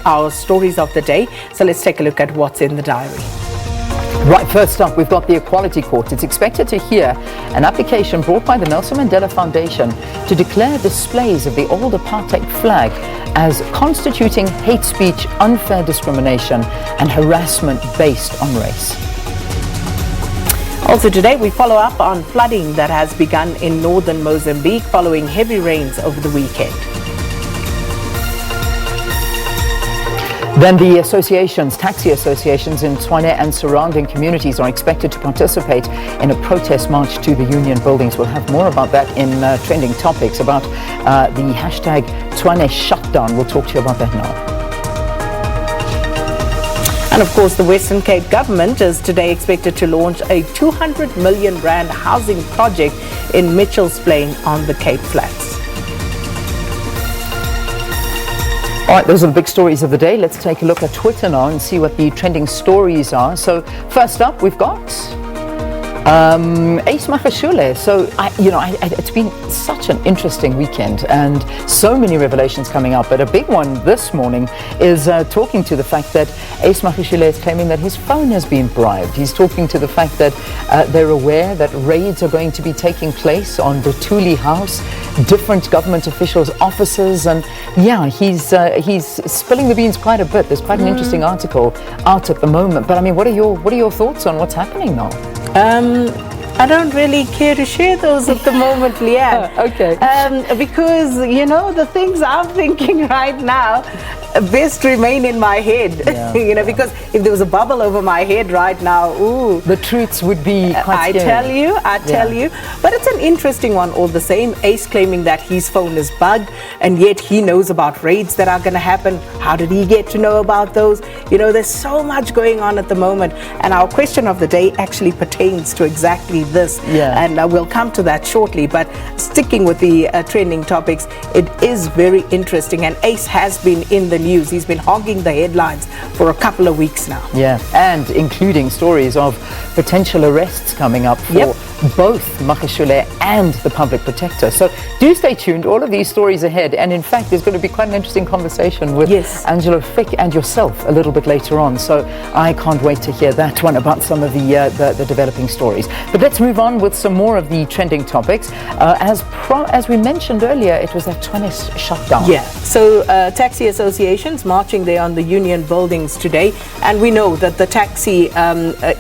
Our stories of the day. So let's take a look at what's in the diary. Right, first up, we've got the Equality Court. It's expected to hear an application brought by the Nelson Mandela Foundation to declare displays of the old apartheid flag as constituting hate speech, unfair discrimination, and harassment based on race. Also today, we follow up on flooding that has begun in northern Mozambique following heavy rains over the weekend. Then the associations, taxi associations in Tshwane and surrounding communities are expected to participate in a protest march to the union buildings. We'll have more about that in trending topics, about the hashtag Tshwane shutdown. We'll talk to you about that now. And of course, the Western Cape government is today expected to launch a 200 million rand housing project in Mitchell's Plain on the Cape Flats. All right, those are the big stories of the day. Let's take a look at Twitter now and see what the trending stories are. So first up, we've got Ace Magashule. So, it's been such an interesting weekend and so many revelations coming up. But a big one this morning is talking to the fact that Ace Magashule is claiming that his phone has been bribed. He's talking to the fact that they're aware that raids are going to be taking place on the Thuli House, different government officials' offices, and yeah, he's spilling the beans quite a bit. There's quite an interesting article out at the moment. But I mean, what are your thoughts on what's happening now? I don't really care to share those at the moment, Leanne. Okay. Because, the things I'm thinking right now best remain in my head. Yeah, because if there was a bubble over my head right now, ooh. The truths would be quite scary. I tell you. But it's an interesting one all the same. Ace claiming that his phone is bugged, and yet he knows about raids that are going to happen. How did he get to know about those? There's so much going on at the moment. And our question of the day actually pertains to exactly this. Yeah. And we'll come to that shortly. But sticking with the trending topics, it is very interesting. And Ace has been in the news. He's been hogging the headlines for a couple of weeks now. Yeah, and including stories of potential arrests coming up for both Magashule and the public protector. So do stay tuned. All of these stories ahead. And in fact, there's going to be quite an interesting conversation with Angelo Fick and yourself a little bit later on. So I can't wait to hear that one about some of the developing stories. But let's move on with some more of the trending topics. As we mentioned earlier, it was that Tshwane shutdown. Yeah, so taxi associations marching there on the union buildings today. And we know that the taxi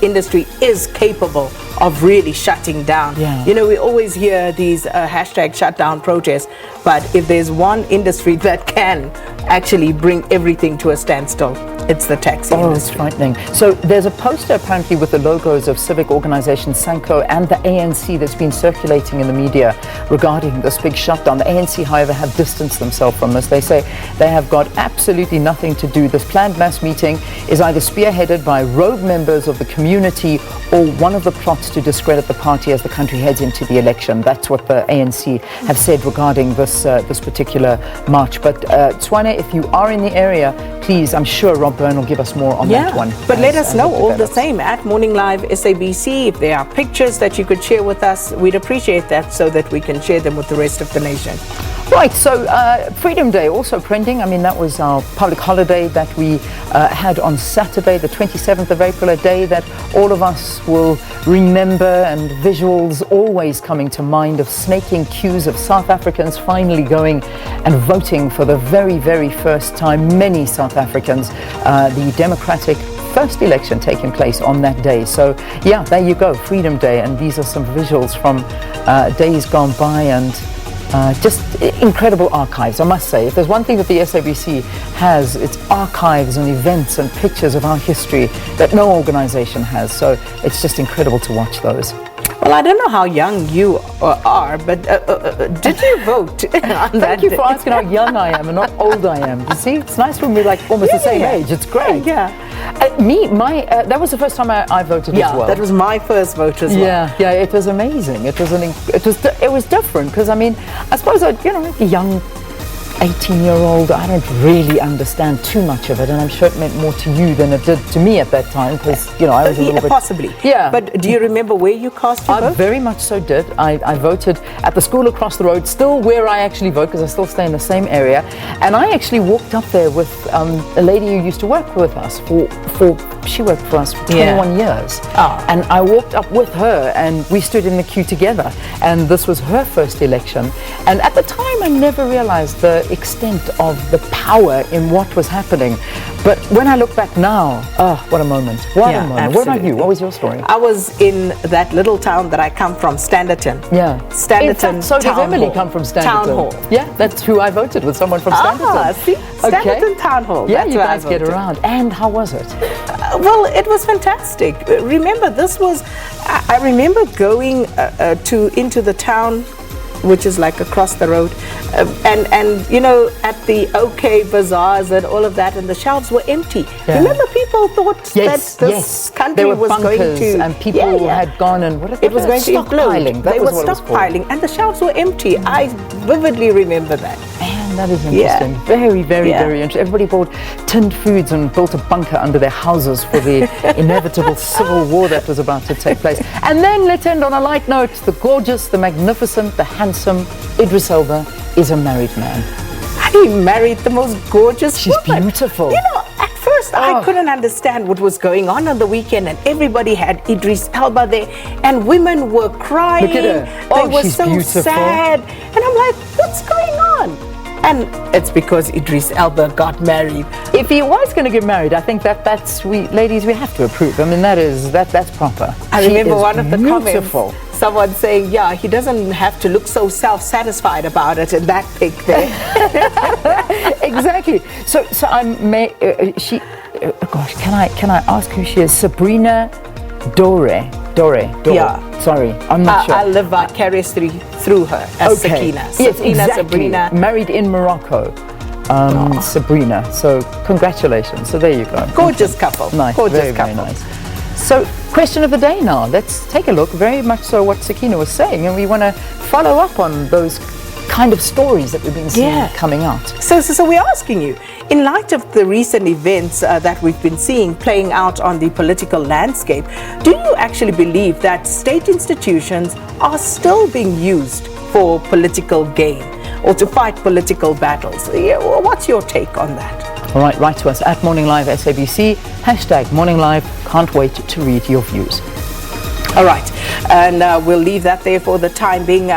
industry is capable of really shutting down. Yeah. We always hear these hashtag shutdown protests, but if there's one industry that can actually bring everything to a standstill, it's the taxi industry. It's frightening. So there's a poster apparently with the logos of civic organization Sanko and the ANC that's been circulating in the media regarding this big shutdown. The ANC, however, have distanced themselves from this. They say they have got absolutely nothing to do. This planned mass meeting is either spearheaded by rogue members of the community or one of the plots to discredit the party as the country heads into the election. That's what the ANC have said regarding this particular march. But Tshwane, if you are in the area, please, I'm sure Rob Byrne will give us more on that one. But let us know all the same at Morning Live SABC. If there are pictures that you could share with us, we'd appreciate that so that we can share them with the rest of the nation. Right, so Freedom Day also trending. I mean, that was our public holiday that we had on Saturday, the 27th of April, a day that all of us will remember, and visuals always coming to mind of snaking queues of South Africans finally going and voting for the very, very first time. Many South Africans, the democratic first election taking place on that day. So yeah, there you go, Freedom Day, and these are some visuals from days gone by, and just incredible archives, I must say. If there's one thing that the SABC has, it's archives and events and pictures of our history that no organization has. So it's just incredible to watch those. Well, I don't know how young you are, but did you vote on that Thank you day? for asking how young I am and not old I am. You see, it's nice when we're like almost the same age. It's great. That was the first time I voted as well. That was my first vote as well. Yeah, it was amazing. It was different because I mean, I suppose young 18-year-old, I don't really understand too much of it, and I'm sure it meant more to you than it did to me at that time, because, you know, I was a little bit... Possibly. Yeah. But do you remember where you cast your I vote? very much so did. I voted at the school across the road, still where I actually vote, because I still stay in the same area, and I actually walked up there with a lady who used to work with us she worked for us for 21 years. Oh. And I walked up with her, and we stood in the queue together, and this was her first election. And at the time, I never realized the extent of the power in what was happening. But when I look back now, oh, what a moment. What a moment. What about you? What was your story? I was in that little town that I come from, Standerton. Yeah. Standerton. In fact, so does Emily come from Standerton. Town Hall. Yeah, that's who I voted with, someone from Standerton. See? Standerton Town Hall. Yeah, that's you where guys get around. And how was it? Well, it was fantastic. Remember, I remember going into the town, which is like across the road, and you know, at the OK bazaars and all of that, and the shelves were empty. Yeah. Remember, people thought that this country there were was going to, and people had gone and it was going to stockpiling. They were stockpiling, and the shelves were empty. I vividly remember that. Man, that is interesting. Very, very, very interesting. Everybody bought tinned foods and built a bunker under their houses for the inevitable civil war that was about to take place. And then let's end on a light note. The gorgeous, the magnificent, the handsome Idris Elba is a married man. He married the most gorgeous woman. She's beautiful. You know, at first I couldn't understand what was going on the weekend, and everybody had Idris Elba there, and women were crying. Look at her. They were she's so beautiful. sad. And I'm like, what's going on? And it's because Idris Elba got married. If he was going to get married, I think that's ladies, we have to approve. I mean, that's proper. I remember one of the beautiful comments, someone saying, yeah, he doesn't have to look so self-satisfied about it in that pic there. Exactly. So gosh, can I ask who she is? Sabrina Dore. Yeah. Sorry, I'm not sure. I live vicariously through her as Sakina. Yes, Sakina, exactly. Sabrina. Married in Morocco. Sabrina. So congratulations. So there you go. Gorgeous couple. Nice. Gorgeous very, couple. very nice. So question of the day now. Let's take a look. Very much so what Sakina was saying, and we want to follow up on those kind of stories that we've been seeing coming out. So we're asking you, in light of the recent events that we've been seeing playing out on the political landscape, do you actually believe that state institutions are still being used for political gain or to fight political battles? What's your take on that? All right, write to us at Morning Live SABC, #Morning Live. Can't wait to read your views. All right, and we'll leave that there for the time being.